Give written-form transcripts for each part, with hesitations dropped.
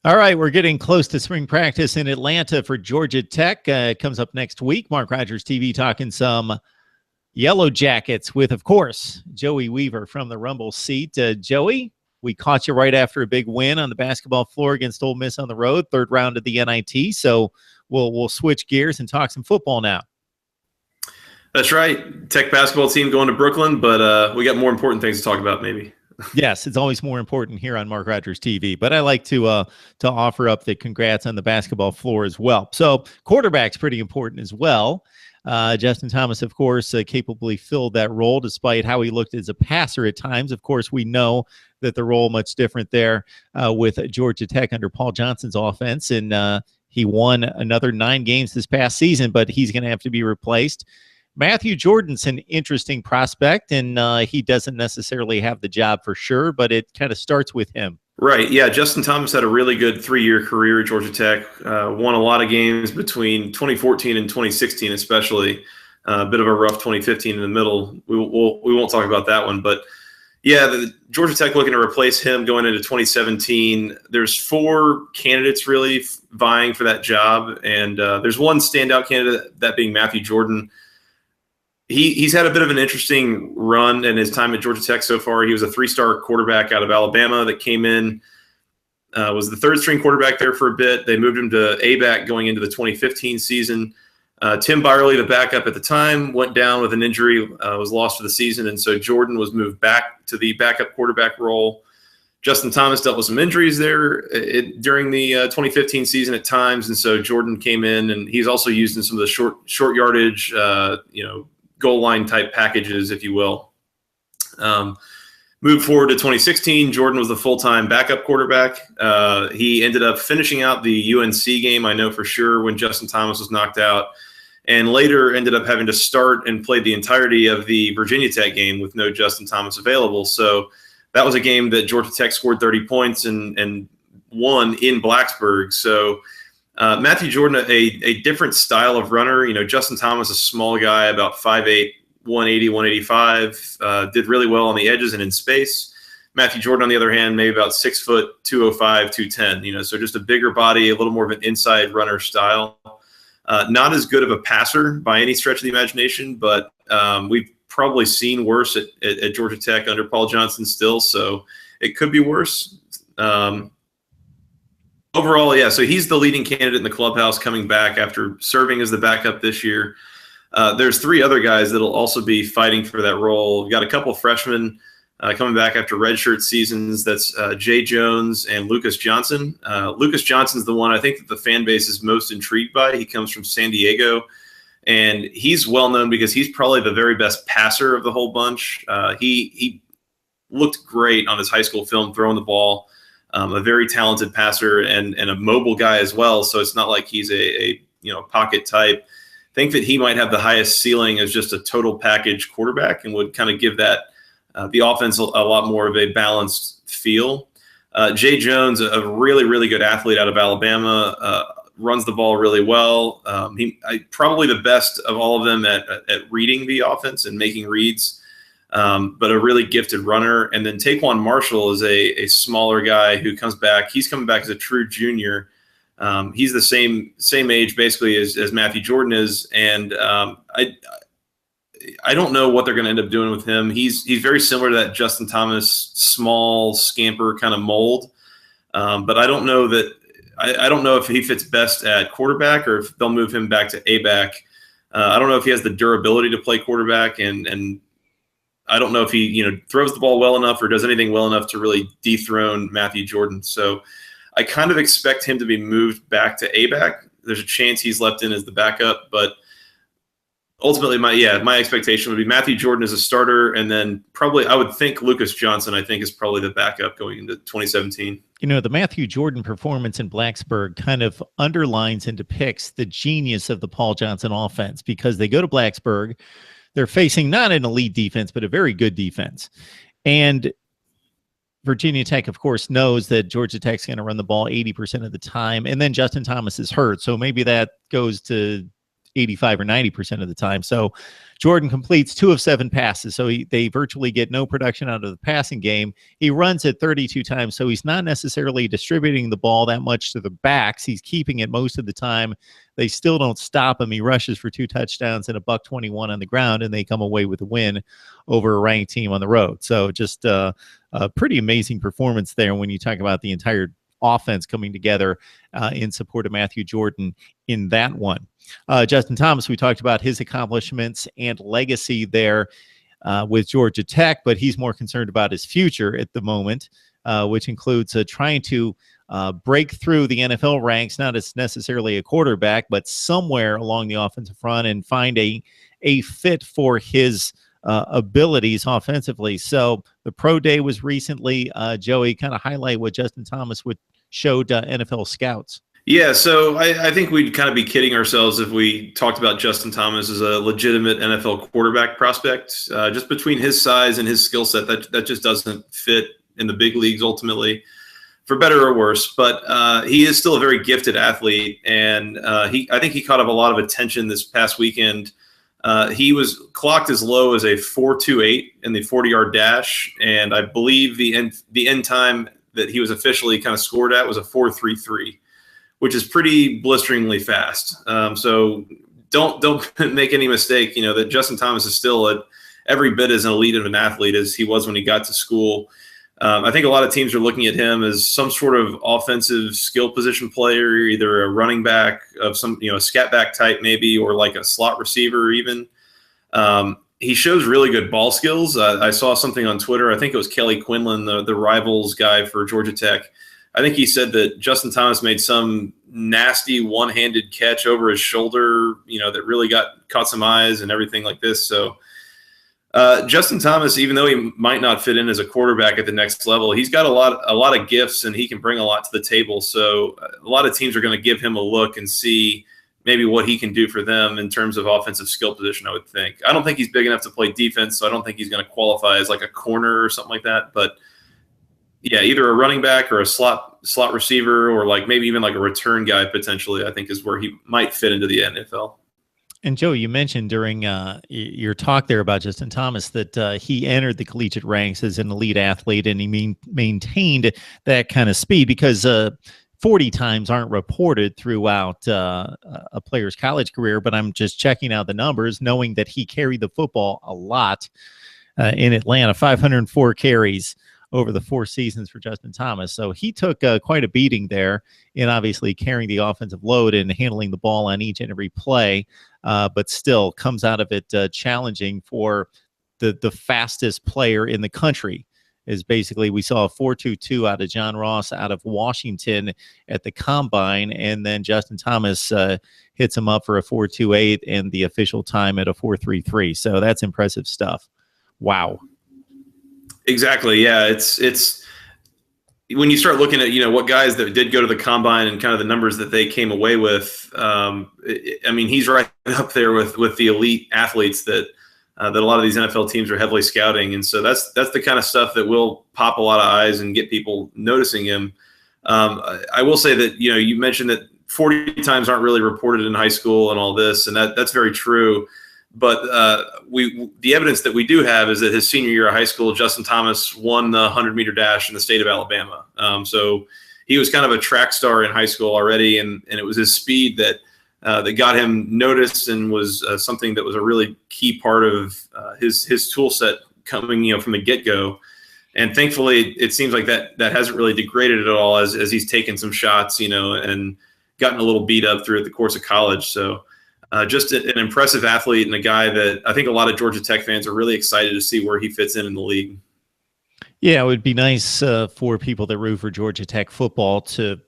All right, we're getting close to spring practice in Atlanta for Georgia Tech. It comes up next week. Mark Rogers TV talking some Yellow Jackets with, of course, Joey Weaver from the Rumble seat. Joey, we caught you right after a big win on the basketball floor against Ole Miss on the road, third round of the NIT. So we'll switch gears and talk some football now. That's right. Tech basketball team going to Brooklyn, but we got more important things to talk about maybe. Yes, it's always more important here on Mark Rogers TV, but I like to offer up the congrats on the basketball floor as well. So quarterback's pretty important as well. Justin Thomas, of course, capably filled that role despite how he looked as a passer at times. Of course, we know that the role much different there with Georgia Tech under Paul Johnson's offense, and he won another 9 games this past season, but he's going to have to be replaced. Matthew Jordan's an interesting prospect, and he doesn't necessarily have the job for sure, but it kind of starts with him. Right. Yeah. Justin Thomas had a really good 3-year career at Georgia Tech, won a lot of games between 2014 and 2016, especially a bit of a rough 2015 in the middle. We won't talk about that one, but yeah, Georgia Tech looking to replace him going into 2017. There's 4 candidates really vying for that job. And there's one standout candidate, that being Matthew Jordan. He's had a bit of an interesting run in his time at Georgia Tech so far. He was a 3-star quarterback out of Alabama that came in, was the 3rd-string quarterback there for a bit. They moved him to A-back going into the 2015 season. Tim Byerly, the backup at the time, went down with an injury, was lost for the season, and so Jordan was moved back to the backup quarterback role. Justin Thomas dealt with some injuries there during the 2015 season at times, and so Jordan came in, and he's also used in some of the short yardage, goal line type packages, if you will. Moved forward to 2016, Jordan was the full-time backup quarterback. He ended up finishing out the UNC game, I know for sure, when Justin Thomas was knocked out, and later ended up having to start and play the entirety of the Virginia Tech game with no Justin Thomas available. So that was a game that Georgia Tech scored 30 points and won in Blacksburg. So Matthew Jordan, a different style of runner. Justin Thomas, a small guy, about 5'8", 180, 185, did really well on the edges and in space. Matthew Jordan, on the other hand, maybe about 6 foot, 205, 210. So just a bigger body, a little more of an inside runner style. Not as good of a passer by any stretch of the imagination, but we've probably seen worse at Georgia Tech under Paul Johnson still, so it could be worse. Overall, yeah, so he's the leading candidate in the clubhouse coming back after serving as the backup this year. There's 3 other guys that'll also be fighting for that role. We've got a couple freshmen coming back after redshirt seasons. That's Jay Jones and Lucas Johnson. Lucas Johnson's the one I think that the fan base is most intrigued by. He comes from San Diego, and he's well known because he's probably the very best passer of the whole bunch. He looked great on his high school film throwing the ball. A very talented passer and a mobile guy as well. So it's not like he's a pocket type. I think that he might have the highest ceiling as just a total package quarterback and would kind of give that the offense a lot more of a balanced feel. Jay Jones, a really, really good athlete out of Alabama, runs the ball really well. Probably the best of all of them at reading the offense and making reads. But a really gifted runner. And then Taquan Marshall is a smaller guy who comes back. He's coming back as a true junior. He's the same age basically as Matthew Jordan is. And I don't know what they're going to end up doing with him. He's very similar to that Justin Thomas small scamper kind of mold. But I don't know that I don't know if he fits best at quarterback or if they'll move him back to A-back. I don't know if he has the durability to play quarterback, and I don't know if he throws the ball well enough or does anything well enough to really dethrone Matthew Jordan. So I kind of expect him to be moved back to A-back. There's a chance he's left in as the backup, but ultimately my expectation would be Matthew Jordan as a starter, and then probably I would think Lucas Johnson is probably the backup going into 2017. The Matthew Jordan performance in Blacksburg kind of underlines and depicts the genius of the Paul Johnson offense, because they go to Blacksburg. They're facing not an elite defense, but a very good defense. And Virginia Tech, of course, knows that Georgia Tech's going to run the ball 80% of the time. And then Justin Thomas is hurt. So maybe that goes to 85 or 90% of the time. So Jordan completes 2 of 7 passes. So they virtually get no production out of the passing game. He runs it 32 times. So he's not necessarily distributing the ball that much to the backs. He's keeping it most of the time. They still don't stop him. He rushes for 2 touchdowns and $121 on the ground, and they come away with a win over a ranked team on the road. So just a pretty amazing performance there when you talk about the entire offense coming together in support of Matthew Jordan in that one. Justin Thomas, we talked about his accomplishments and legacy there with Georgia Tech, but he's more concerned about his future at the moment, which includes trying to break through the NFL ranks, not as necessarily a quarterback, but somewhere along the offensive front and find a fit for his abilities offensively. So the pro day was recently. Joey, kind of highlight what Justin Thomas showed NFL scouts. Yeah, so I think we'd kind of be kidding ourselves if we talked about Justin Thomas as a legitimate NFL quarterback prospect. Just between his size and his skill set, that just doesn't fit in the big leagues ultimately, for better or worse. But he is still a very gifted athlete, and I think he caught up a lot of attention this past weekend. He was clocked as low as a 4.28 in the 40-yard dash, and I believe the end time that he was officially kind of scored at was a 4.33, which is pretty blisteringly fast. So don't make any mistake, that Justin Thomas is still every bit as elite of an athlete as he was when he got to school. I think a lot of teams are looking at him as some sort of offensive skill position player, either a running back of some, a scat back type maybe, or like a slot receiver even. He shows really good ball skills. I saw something on Twitter. I think it was Kelly Quinlan, the Rivals guy for Georgia Tech. I think he said that Justin Thomas made some nasty one-handed catch over his shoulder, that really caught some eyes and everything like this. So Justin Thomas, even though he might not fit in as a quarterback at the next level, he's got a lot of gifts and he can bring a lot to the table. So a lot of teams are going to give him a look and see maybe what he can do for them in terms of offensive skill position, I would think. I don't think he's big enough to play defense, so I don't think he's going to qualify as like a corner or something like that. But yeah, either a running back or a slot receiver, or like maybe even like a return guy potentially, I think is where he might fit into the NFL. And Joe, you mentioned during your talk there about Justin Thomas that he entered the collegiate ranks as an elite athlete, and he maintained that kind of speed because 40 times aren't reported throughout a player's college career. But I'm just checking out the numbers, knowing that he carried the football a lot in Atlanta, 504 carries over the 4 seasons for Justin Thomas. So he took quite a beating there in obviously carrying the offensive load and handling the ball on each and every play, but still comes out of it challenging for the fastest player in the country. Is basically, we saw a 4.22 out of John Ross out of Washington at the combine, and then Justin Thomas hits him up for a 4.28 and the official time at a 4.33. So that's impressive stuff. Wow. Exactly. Yeah. It's when you start looking at, what guys that did go to the combine and kind of the numbers that they came away with. He's right up there with the elite athletes that a lot of these NFL teams are heavily scouting. And so that's the kind of stuff that will pop a lot of eyes and get people noticing him. I will say that, you mentioned that 40 times aren't really reported in high school and all this, and that's very true. But the evidence that we do have is that his senior year of high school, Justin Thomas won the 100-meter dash in the state of Alabama. So he was kind of a track star in high school already, and it was his speed that got him noticed and was something that was a really key part of his tool set coming from the get-go. And thankfully, it seems like that hasn't really degraded at all as he's taken some shots, and gotten a little beat up throughout the course of college. So just an impressive athlete and a guy that I think a lot of Georgia Tech fans are really excited to see where he fits in the league. Yeah, it would be nice for people that root for Georgia Tech football to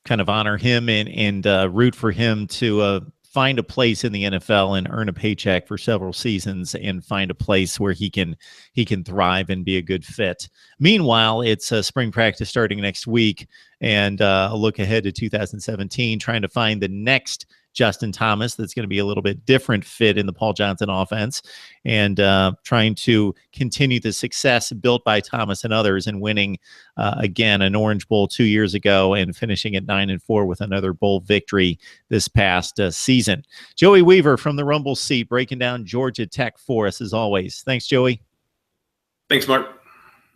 kind of honor him and root for him to find a place in the NFL and earn a paycheck for several seasons and find a place where he can thrive and be a good fit. Meanwhile, it's spring practice starting next week, and a look ahead to 2017, trying to find the next Justin Thomas that's going to be a little bit different fit in the Paul Johnson offense, and trying to continue the success built by Thomas and others, and winning again an Orange Bowl 2 years ago and finishing at 9-4 with another bowl victory this past season. Joey Weaver from the Rumble seat breaking down Georgia Tech for us as always. Thanks, Joey. Thanks, Mark.